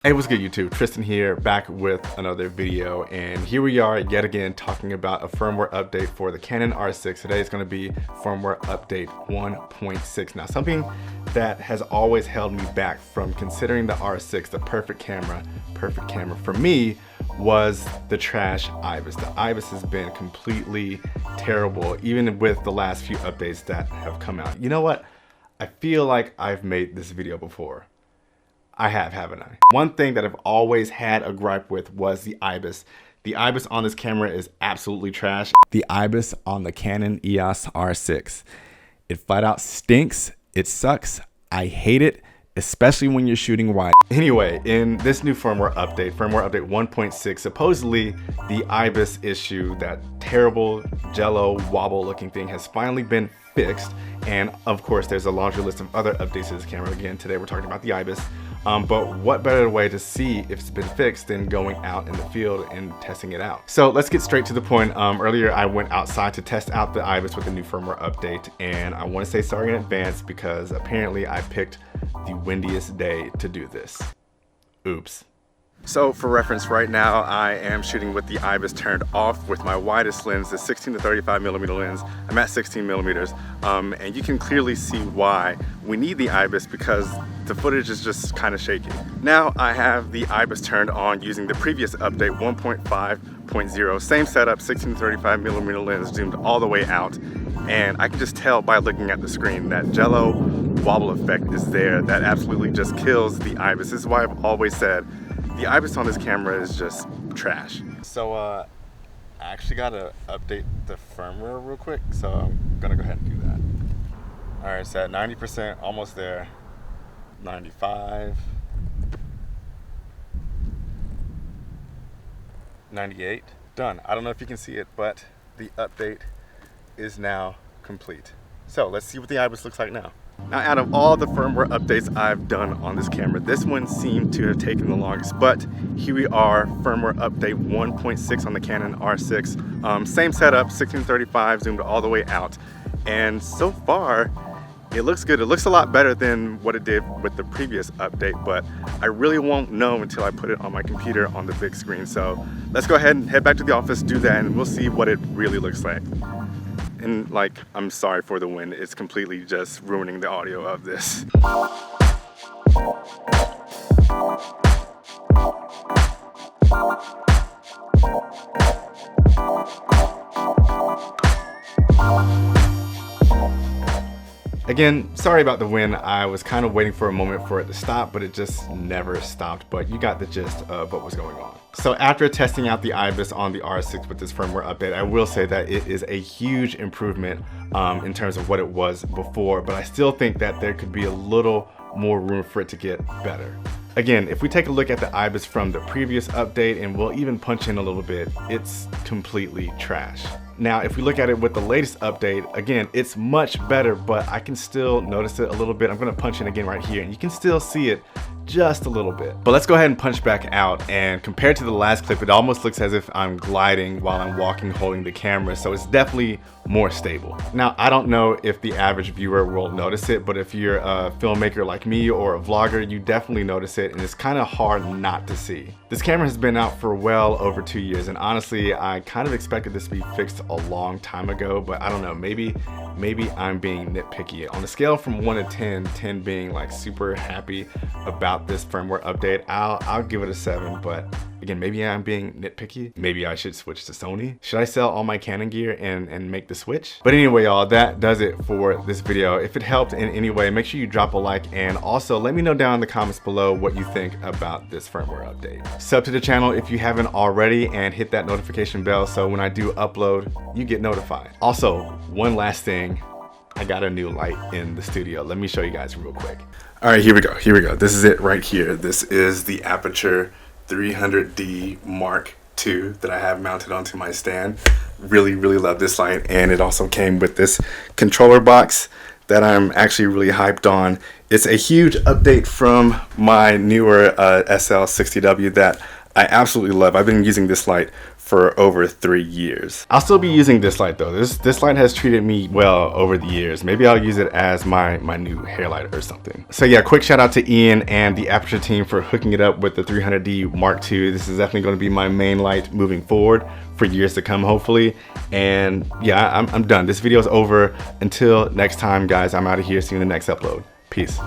Hey, what's good YouTube? Tristan here, back with another video, and here we are yet again talking about a firmware update for the Canon R6. Today is going to be firmware update 1.6. Now, something that has always held me back from considering the R6 the perfect camera for me was the trash IBIS. The IBIS has been completely terrible, even with the last few updates that have come out. You know what? I feel like I've made this video before. I have, haven't I? One thing that I've always had a gripe with was the IBIS. The IBIS on this camera is absolutely trash. The IBIS on the Canon EOS R6. It flat out stinks. It sucks. I hate it, especially when you're shooting wide. Anyway, in this new firmware update 1.6, supposedly the IBIS issue, that terrible jello-wobble looking thing, has finally been fixed. And of course, there's a laundry list of other updates to this camera. Again, today we're talking about the IBIS. But what better way to see if it's been fixed than going out in the field and testing it out? So let's get straight to the point. Earlier I went outside to test out the IBIS with the new firmware update, and I want to say sorry in advance because apparently I picked the windiest day to do this. Oops. So for reference, right now I am shooting with the IBIS turned off with my widest lens, the 16 to 35 millimeter lens. I'm at 16 millimeters, and you can clearly see why we need the IBIS because the footage is just kind of shaky. Now I have the IBIS turned on using the previous update 1.5.0, same setup, 16 to 35 millimeter lens zoomed all the way out, and I can just tell by looking at the screen that jello wobble effect is there. That absolutely just kills the IBIS. This is why I've always said the IBIS on this camera is just trash. So I actually gotta update the firmware real quick, so I'm gonna go ahead and do that. All right, it's at 90%, almost there. 95, 98, done. I don't know if you can see it, but the update is now complete. So let's see what the IBIS looks like now. Now, out of all the firmware updates I've done on this camera, this one seemed to have taken the longest, but here we are, firmware update 1.6 on the Canon R6. Same setup, 1635, zoomed all the way out. And so far, it looks good. It looks a lot better than what it did with the previous update, but I really won't know until I put it on my computer on the big screen. So let's go ahead and head back to the office, do that, and we'll see what it really looks like. And like, I'm sorry for the wind. It's completely just ruining the audio of this. Again, sorry about the wind. I was kind of waiting for a moment for it to stop, but it just never stopped. But you got the gist of what was going on. So after testing out the IBIS on the R6 with this firmware update, I will say that it is a huge improvement in terms of what it was before, but I still think that there could be a little more room for it to get better. Again, if we take a look at the IBIS from the previous update, and we'll even punch in a little bit, it's completely trash. Now, if we look at it with the latest update, again, it's much better, but I can still notice it a little bit. I'm gonna punch in again right here, and you can still see it just a little bit. But let's go ahead and punch back out, and compared to the last clip, it almost looks as if I'm gliding while I'm walking holding the camera, so it's definitely more stable. Now, I don't know if the average viewer will notice it, but if you're a filmmaker like me or a vlogger, you definitely notice it, and it's kind of hard not to see. This camera has been out for well over 2 years, and honestly, I kind of expected this to be fixed a long time ago, but I don't know, maybe I'm being nitpicky. On a scale from 1 to 10, 10 being like super happy about this firmware update, I'll give it a 7, but again, maybe I'm being nitpicky. Maybe I should switch to Sony. Should I sell all my Canon gear and make the switch? But anyway, y'all, that does it for this video. If it helped in any way, make sure you drop a like, and also let me know down in the comments below what you think about this firmware update. Sub to the channel if you haven't already, and hit that notification bell so when I do upload, you get notified. Also, one last thing, I got a new light in the studio. Let me show you guys real quick. All right, here we go. This is it right here. This is the Aperture 300D Mark II that I have mounted onto my stand. Really love this light, and it also came with this controller box that I'm actually really hyped on. It's a huge update from my newer SL60W that I absolutely love. I've been using this light for over 3 years. I'll still be using this light though. This light has treated me well over the years. Maybe I'll use it as my new hair light or something. So yeah, quick shout out to Ian and the Aperture team for hooking it up with the 300D Mark II. This is definitely going to be my main light moving forward for years to come, hopefully. And yeah, I'm done. This video is over. Until next time, guys, I'm out of here. See you in the next upload. Peace.